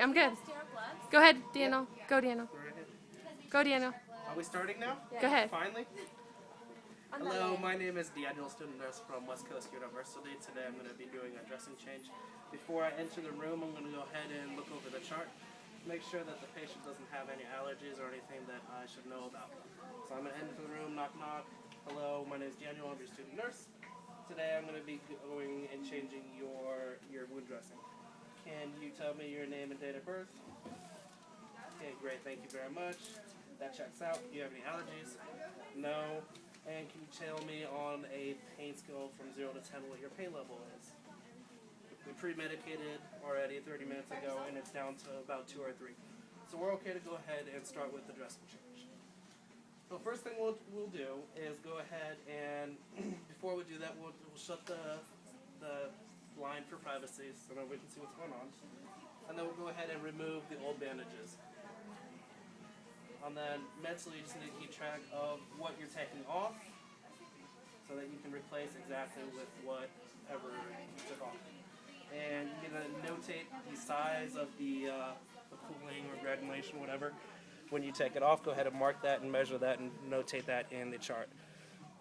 I'm good. Go ahead, Daniel. Go, Daniel. Go, Daniel. Are we starting now? Go ahead. Finally? Hello, my name is Daniel, student nurse from West Coast University. Today I'm going to be doing a dressing change. Before I enter the room, I'm going to go ahead and look over the chart. Make sure that the patient doesn't have any allergies or anything that I should know about. So I'm going to enter the room, knock knock. Hello, my name is Daniel, I'm your student nurse. Today I'm going to be going and changing your wound dressing. Can you tell me your name and date of birth? Okay, great, thank you very much. That checks out. Do you have any allergies? No. And can you tell me on a pain scale from 0 to 10 what your pain level is? We pre-medicated already 30 minutes ago and it's down to about 2 or 3. So we're okay to go ahead and start with the dressing change. So first thing we'll do is go ahead and, before we do that, we'll shut the line for privacy so that we can see what's going on. And then we'll go ahead and remove the old bandages. And then mentally you just need to keep track of what you're taking off so that you can replace exactly with whatever you took off. And you're going to notate the size of the pooling or granulation, whatever. When you take it off, go ahead and mark that and measure that and notate that in the chart.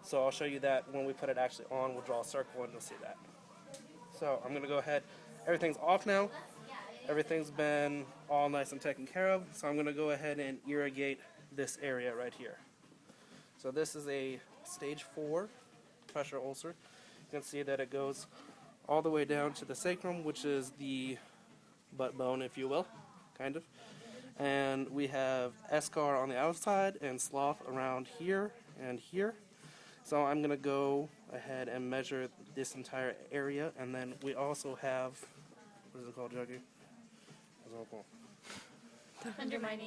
So I'll show you that when we put it actually on. We'll draw a circle and you'll see that. So I'm going to go ahead. Everything's off now. Everything's been all nice and taken care of. So I'm going to go ahead and irrigate this area right here. So this is a stage 4 pressure ulcer. You can see that it goes all the way down to the sacrum, which is the butt bone, if you will, kind of. And we have eschar on the outside and slough around here and here. So I'm going to go ahead and measure this entire area. And then we also have, what is it called, Juggy?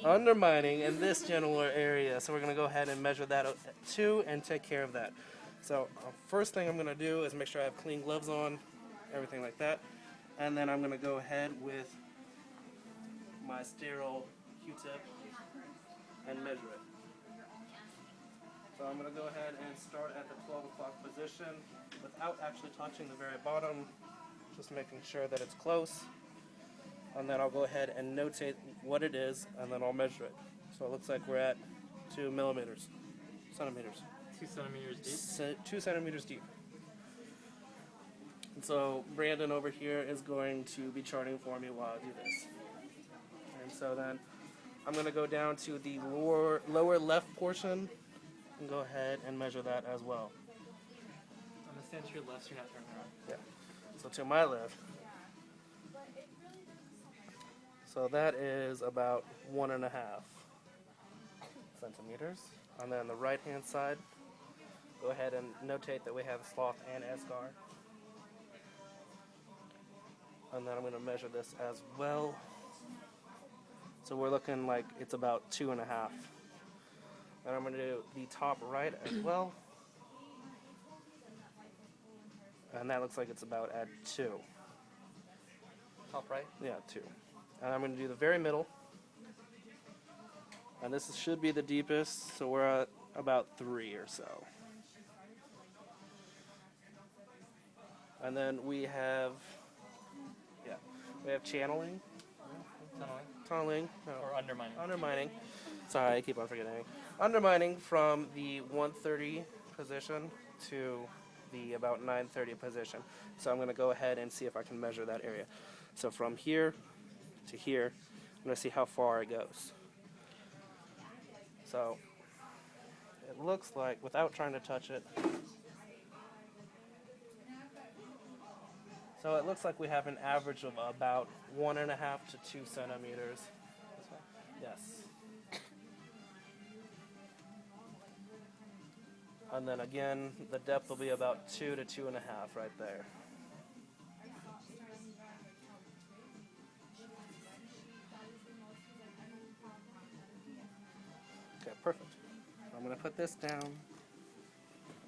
Undermining in this general area. So we're going to go ahead and measure that too and take care of that. So first thing I'm going to do is make sure I have clean gloves on, everything like that. And then I'm going to go ahead with my sterile Q-tip and measure it. So I'm going to go ahead and start at the 12 o'clock position without actually touching the very bottom, just making sure that it's close. And then I'll go ahead and notate what it is, and then I'll measure it. So it looks like we're at 2 centimeters. 2 centimeters deep? 2 centimeters deep. And so Brandon over here is going to be charting for me while I do this. And so then I'm going to go down to the lower left portion and go ahead and measure that as well. I'm going to stand to your left so you're not turning around. Yeah. So to my left. So that is about 1.5 centimeters. And then the right hand side, go ahead and notate that we have slough and eschar. And then I'm going to measure this as well. So we're looking like it's about 2.5. And I'm going to do the top right as well. And that looks like it's about at 2. Top right? Yeah, 2. And I'm going to do the very middle. And this should be the deepest, so we're at about 3 or so. And then we have, channeling. Tunneling. No. Or undermining. Undermining. Sorry, I keep on forgetting. Undermining from the 130 position to the about 930 position. So I'm going to go ahead and see if I can measure that area. So from here to here, I'm going to see how far it goes. So it looks like, without trying to touch it, so it looks like we have an average of about 1.5 to 2 centimeters. Yes. And then again, the depth will be about 2 to 2.5 right there. Okay, perfect. I'm going to put this down.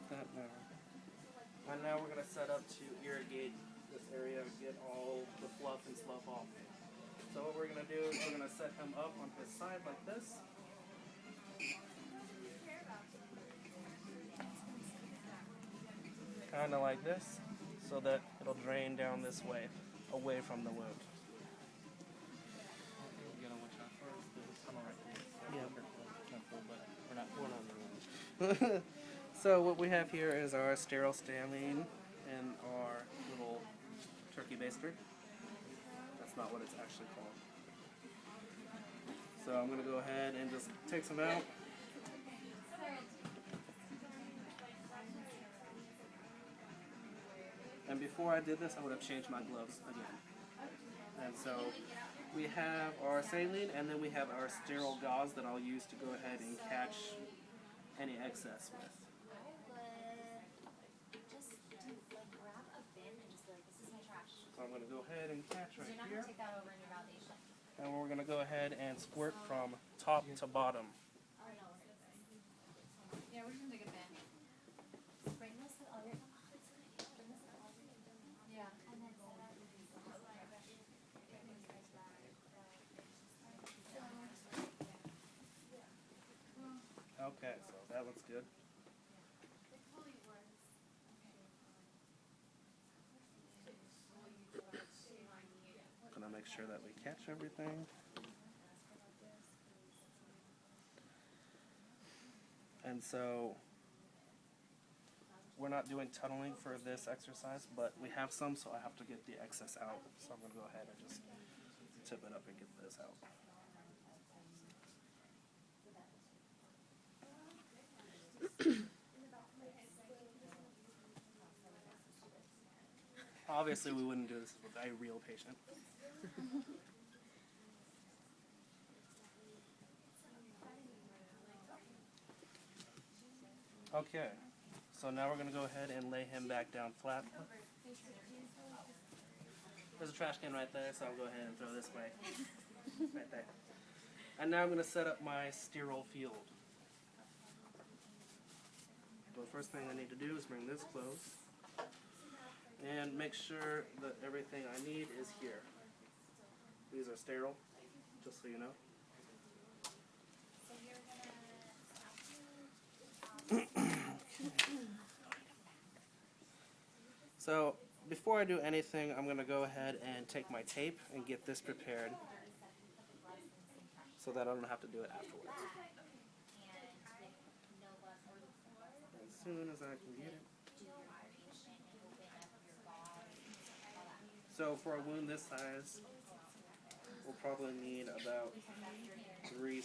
That now. And now we're going to set up to irrigate this area and get all the fluff and slough off. So what we're going to do is we're going to set him up on his side like this. Kind of like this, so that it'll drain down this way, away from the wound. So what we have here is our sterile saline and our little turkey baster. That's not what it's actually called. So I'm going to go ahead and just take some out. And before I did this, I would have changed my gloves again. And so we have our saline, and then we have our sterile gauze that I'll use to go ahead and catch any excess with. So I'm going to go ahead and catch right here. And we're going to go ahead and squirt from top to bottom. Yeah, we're gonna take a bin. Yeah. Okay, so that looks good. Gonna make sure that we catch everything. And so we're not doing tunneling for this exercise, but we have some, so I have to get the excess out. So I'm gonna go ahead and just tip it up and get this out. Obviously, we wouldn't do this with a real patient. Okay, so now we're going to go ahead and lay him back down flat. There's a trash can right there, so I'll go ahead and throw this way. Right there. And now I'm going to set up my sterile field. The first thing I need to do is bring this close and make sure that everything I need is here. These are sterile, just so you know. So before I do anything, I'm going to go ahead and take my tape and get this prepared so that I don't have to do it afterwards. As soon as I can get it. So for a wound this size, we'll probably need about 3